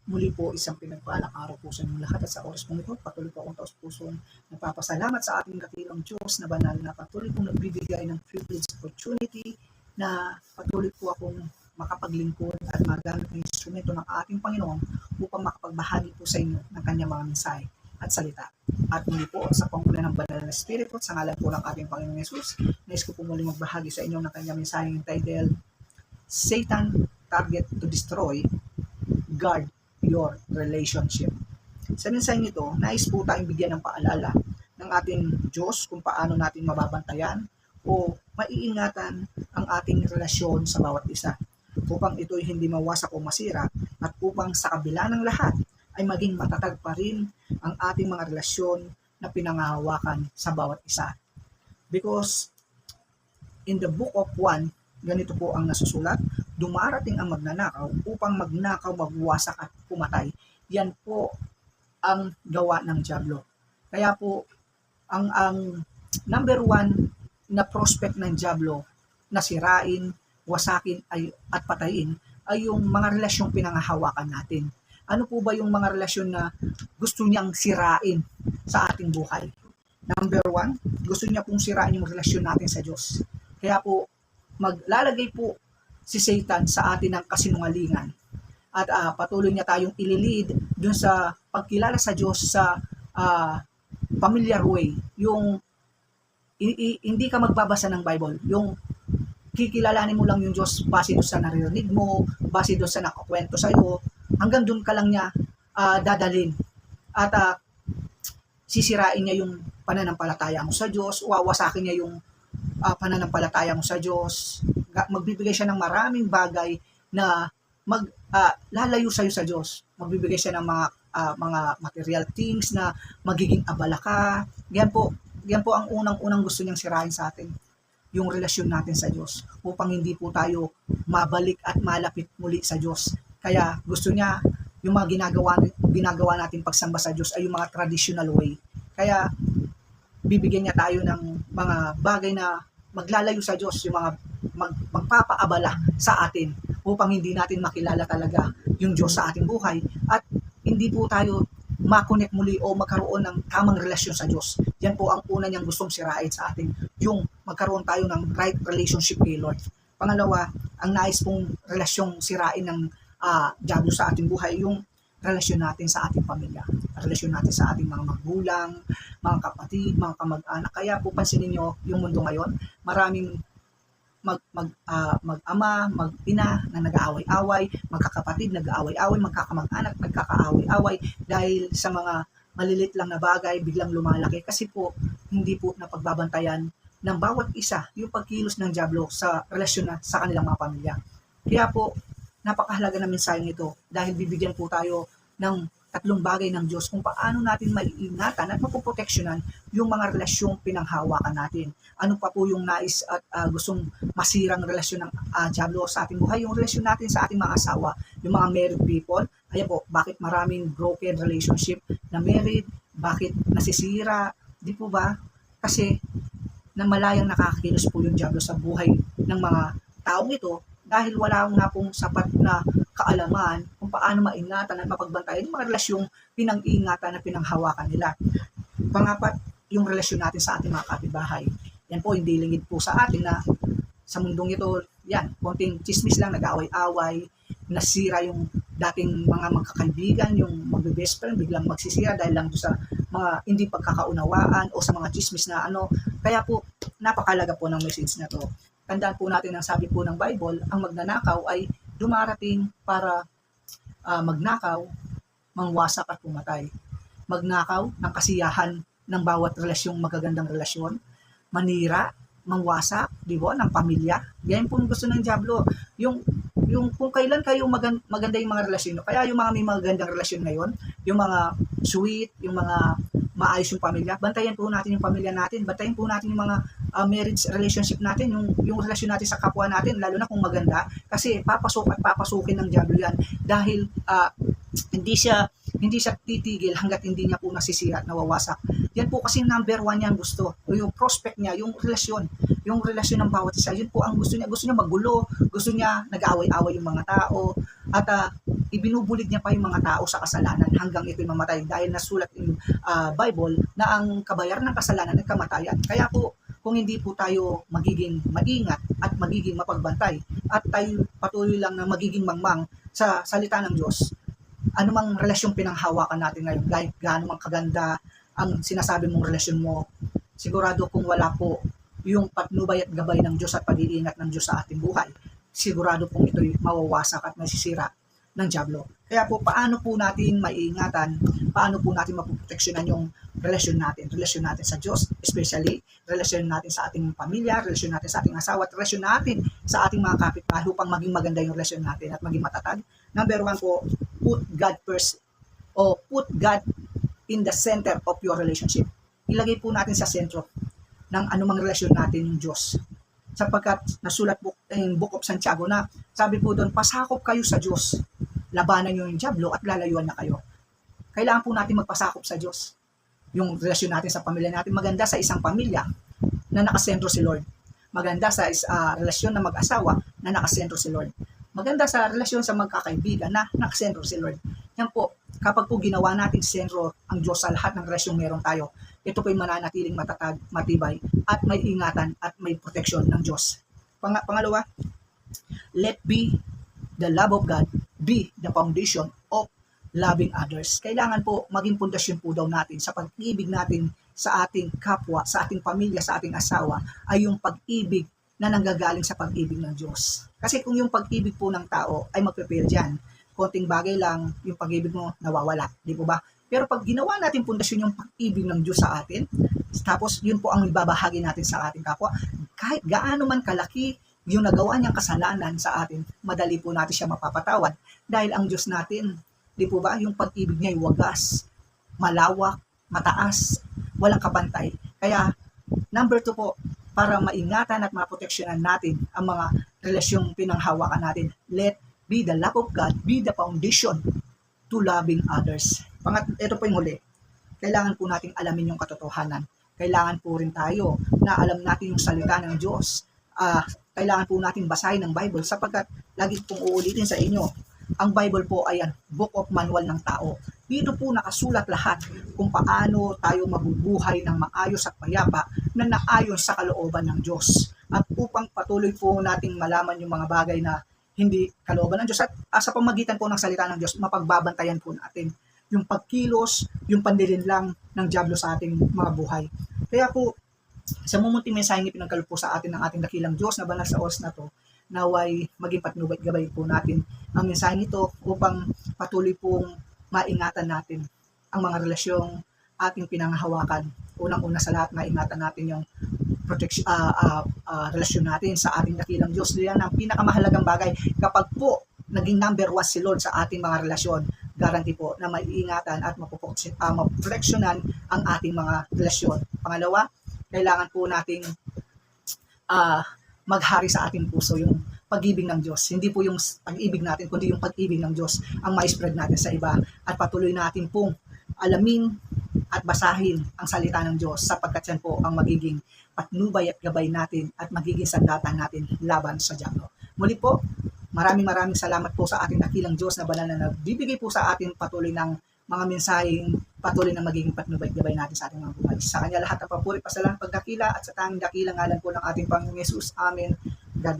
Muli po, isang pinagpalang araw po sa inyong lahat at sa oras pong ito, patuloy po akong taos-pusong nagpapasalamat sa ating dakilang Diyos na banal na patuloy pong nagbibigay ng privilege opportunity na patuloy po akong makapaglingkod at magamit ng instrumento ng ating Panginoon upang makapagbahagi po sa inyo ng kanyang mga mensahe at salita. At muli po, sa pangunan ng banal na Espiritu at sa ngalan po ng ating Panginoong Yesus, nais ko po muli magbahagi sa inyo ng kanyang mensaheng entitled, Satan Target to Destroy, Guard Your Relationship. Sa mensaheng ito, nais po tayong bigyan ng paalala ng ating Diyos kung paano natin mababantayan o maiingatan ang ating relasyon sa bawat isa upang ito'y hindi mawasak o masira at upang sa kabila ng lahat ay maging matatag pa rin ang ating mga relasyon na pinangahawakan sa bawat isa. Because in the book of 1, ganito po ang nasusulat, dumarating ang magnanakaw upang magnakaw, magwasak at pumatay. Yan po ang gawa ng dyablo. Kaya po, ang number one na prospect ng dyablo na sirain, wasakin at patayin ay yung mga relasyong pinangahawakan natin. Ano po ba yung mga relasyon na gusto niyang sirain sa ating buhay? Number one, gusto niya pong sirain yung relasyon natin sa Diyos. Kaya po, maglalagay po si Satan sa atin ng kasinungalingan at patuloy niya tayong ililid dun sa pagkilala sa Diyos sa familiar way. Yung hindi ka magbabasa ng Bible, yung kikilalanin mo lang yung Diyos base doon sa naririnig mo, base doon sa nakakwento sa'yo, hanggang doon ka lang niya dadalhin. At sisirain niya yung pananampalataya mo sa Diyos, wawasakin niya yung pananampalataya mo sa Diyos, magbibigay siya ng maraming bagay na lalayo sa'yo sa Diyos. Magbibigay siya ng mga material things na magiging abala ka. Yan po ang unang-unang gusto niyang sirain sa atin, yung relasyon natin sa Diyos, upang hindi po tayo mabalik at malapit muli sa Diyos. Kaya gusto niya yung mga ginagawa natin pagsamba sa Diyos ay yung mga traditional way. Kaya bibigyan niya tayo ng mga bagay na maglalayo sa Diyos, yung mga magpapaabala sa atin upang hindi natin makilala talaga yung Diyos sa ating buhay at hindi po tayo makonect muli o magkaroon ng tamang relasyon sa Diyos. Yan po ang una niyang gustong sirain sa atin, yung magkaroon tayo ng right relationship kay Lord. Pangalawa, ang nais pong relasyong sirain ng dyablo sa ating buhay, yung relasyon natin sa ating pamilya, relasyon natin sa ating mga magulang, mga kapatid, mga kamag-anak. Kaya po pansinin nyo yung mundo ngayon, maraming mag-ama, mag-ina na nag-aaway-away, magkakapatid nag-aaway-away, magkakamag-anak nagkakaaway-away dahil sa mga malilit lang na bagay biglang lumalaki kasi po hindi po napagbabantayan ng bawat isa yung pagkilos ng dyablo sa relasyon na sa kanilang mga pamilya. Kaya po napakahalaga ng mensaheng ito dahil bibigyan po tayo ng tatlong bagay ng Diyos kung paano natin maiingatan at mapoproteksyonan yung mga relasyong pinanghawakan natin. Ano pa po yung nais at gustong masirang relasyon ng dyablo sa ating buhay? Yung relasyon natin sa ating mga asawa, yung mga married people. Ayan po, bakit maraming broken relationship na married? Bakit nasisira? Di po ba? Kasi na malayang nakakakilos po yung dyablo sa buhay ng mga taong ito dahil wala nga pong sapat na kaalaman kung paano maingatan at mapagbantayan yung mga relasyong pinang-ingatan na pinanghawakan nila. Pangapat, yung relasyon natin sa ating mga kapitbahay. Yan po, hindi lingid po sa atin na sa mundong ito, yan, konting chismis lang, nag-away-away, nasira yung dating mga magkakaibigan, yung magbe-best friend, biglang magsisira dahil lang sa mga hindi pagkakaunawaan o sa mga chismis na ano. Kaya po, napakalaga po ng message na to. Tandaan po natin ang sabi po ng Bible, ang magnanakaw ay dumarating para magnakaw, mangwasak at pumatay. Magnakaw ng kasiyahan ng bawat relasyong magagandang relasyon, manira, mangwasak, di ba, ng pamilya. Yan po yung gusto ng dyablo. Yung kung kailan kayo maganda yung mga relasyon nyo. Kaya yung mga may magandang relasyon ngayon, yung mga sweet, yung mga maayos yung pamilya, bantayan po natin yung pamilya natin, bantayan po natin yung mga marriage relationship natin, yung relasyon natin sa kapwa natin, lalo na kung maganda, kasi papasok at papasukin ng dyablo yan dahil hindi siya titigil hanggat hindi niya po nasisira at nawawasak. Yan po kasi number one niya gusto, yung prospect niya, yung relasyon ng bawat isa, yun po ang gusto niya magulo, gusto niya nag-aaway-away yung mga tao, at ibinubulig niya pa yung mga tao sa kasalanan hanggang ito'y mamatay dahil nasulat in Bible na ang kabayaran ng kasalanan ay kamatayan. Kaya po, kung hindi po tayo magiging maingat at magiging mapagbantay at tayo patuloy lang na magiging mangmang sa salita ng Diyos, anumang relasyong pinanghawakan natin ngayon, kahit gaano mang kaganda ang sinasabi mong relasyon mo, sigurado kung wala po yung patnubay at gabay ng Diyos at pag-iingat ng Diyos sa ating buhay, sigurado pong ito'y mawawasak at masisira ng dyablo. Kaya po, paano po natin maiingatan, paano po natin mapoproteksyonan yung relasyon natin sa Diyos, especially relasyon natin sa ating pamilya, relasyon natin sa ating asawa, at relasyon natin sa ating mga kapitbahay upang maging maganda yung relasyon natin at maging matatag. Number 1 po, put God first o put God in the center of your relationship. Ilagay po natin sa sentro ng anumang relasyon natin yung Diyos. Sapagkat nasulat po in Book of Santiago na sabi po doon, pasakop kayo sa Diyos, labanan nyo yung dyablo at lalayuan na kayo. Kailangan po natin magpasakop sa Diyos. Yung relasyon natin sa pamilya natin, maganda sa isang pamilya na nakasentro si Lord. Maganda sa relasyon na mag-asawa na nakasentro si Lord. Maganda sa relasyon sa magkakaibigan na nakasentro si Lord. Yan po, kapag po ginawa natin sentro ang Diyos sa lahat ng relasyon meron tayo, ito po'y mananatiling matatag, matibay, at may ingatan at may proteksyon ng Diyos. Pangalawa, let be the love of God be the foundation of loving others. Kailangan po maging pundasyon po daw natin sa pag-ibig natin sa ating kapwa, sa ating pamilya, sa ating asawa, ay yung pag-ibig na nanggagaling sa pag-ibig ng Diyos. Kasi kung yung pag-ibig po ng tao ay magpe-fail dyan, konting bagay lang, yung pag-ibig mo nawawala. Di po ba? Pero pag ginawa natin pundasyon yung pag-ibig ng Diyos sa atin, tapos yun po ang ibabahagi natin sa ating kapwa, kahit gaano man kalaki yung nagawa niyang kasalanan sa atin, madali po natin siya mapapatawad. Dahil ang Diyos natin, di po ba, yung pag-ibig niya ay wagas, malawak, mataas, walang kabantay. Kaya, number 2 po, para maingatan at maproteksyonan natin ang mga relasyong pinanghawakan natin, let be the love of God, be the foundation to loving others. Ito po yung huli. Kailangan po nating alamin yung katotohanan. Kailangan po rin tayo na alam natin yung salita ng Diyos. Kailangan po natin basahin ng Bible sapagkat lagi pong uulitin sa inyo, ang Bible po ay book of manual ng tao. Dito po nakasulat lahat kung paano tayo mabubuhay ng maayos at payapa na naayon sa kalooban ng Diyos. At upang patuloy po nating malaman yung mga bagay na hindi kalooban ng Diyos at sa pamagitan po ng salita ng Diyos, mapagbabantayan po natin yung pagkilos, yung pandilinlang ng dyablo sa ating mga buhay. Kaya po, sa mumunting mensaheng ipinagkaloob po sa atin ng ating dakilang Diyos na banal sa oras na to, naway maging patnubay at gabay po natin ang mensaheng ito upang patuloy pong maingatan natin ang mga relasyong ating pinanghahawakan. Unang-una sa lahat, maingatan natin yung relasyon natin sa ating dakilang Diyos. Yan ang pinakamahalagang bagay. Kapag po naging number 1 si Lord sa ating mga relasyon, guarantee po na maiingatan at maproteksyonan ang ating mga relasyon. Pangalawa, kailangan po nating maghari sa ating puso yung pag-ibig ng Diyos. Hindi po yung pag-ibig natin, kundi yung pag-ibig ng Diyos ang ma-spread natin sa iba. At patuloy natin pong alamin at basahin ang salita ng Diyos sapagkat yan po ang magiging patnubay at gabay natin at magiging sandata natin laban sa dyablo. Muli po, maraming salamat po sa ating dakilang Diyos na banal na nagbibigay po sa atin patuloy ng mga mensaheng patuloy na magiging patnubay-gabay natin sa ating mga buhay. Sa Kanya lahat ng papuri, pasalamat, pagdakila at sa tanging dakilang ngalan po ng ating Panginoong Yesus. Amen.